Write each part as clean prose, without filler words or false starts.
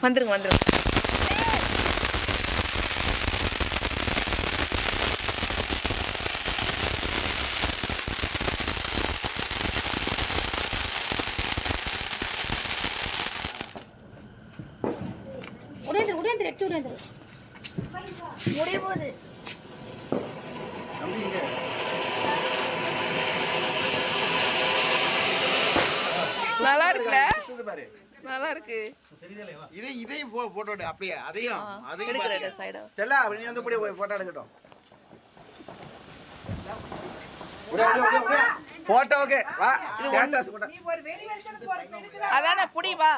வந்துருங்க வந்துருங்க. நல்லா இருக்குல்ல? நல்லா இருக்கு. இதையும் போட்டோ அப்படியே அதையும் எடுக்கிறேன் சைடா. செல்லா அப்படி வந்து போய் போட்டோ எடுக்கட்டும். போட்டோவுக்கு வா. அதானே புடி வா.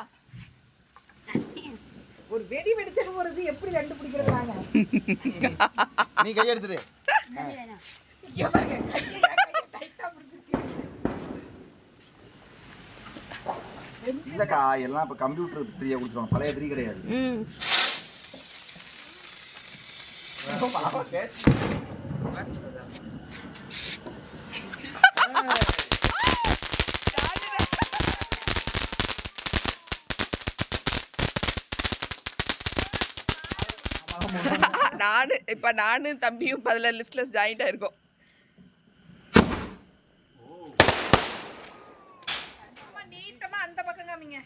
ஒரு வெடி வெடிச்சது போறது எப்படி கண்டுபிடிக்கிறாங்க? நீ கைய எடுத்துரு. இல்லக்கா எல்லாம் இப்ப கம்ப்யூட்டர் 3 கொடுத்துருவாங்க, பழைய 3 கிடையாது. நானும் தம்பியும் பதில லிஸ்ட்ல ஜாயிண்ட் ஆயிருக்கோம்.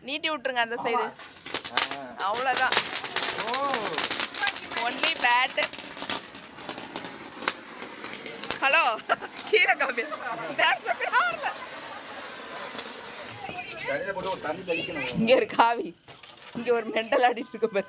நீட்டி விட்டுருங்க அந்த சைடு. அவ்வளோதான். Only bad. ஹலோ கீழே காமி. இங்க ஒரு காவி, இங்க ஒரு மெண்டல் ஆடிட்டு இருக்க பாரு.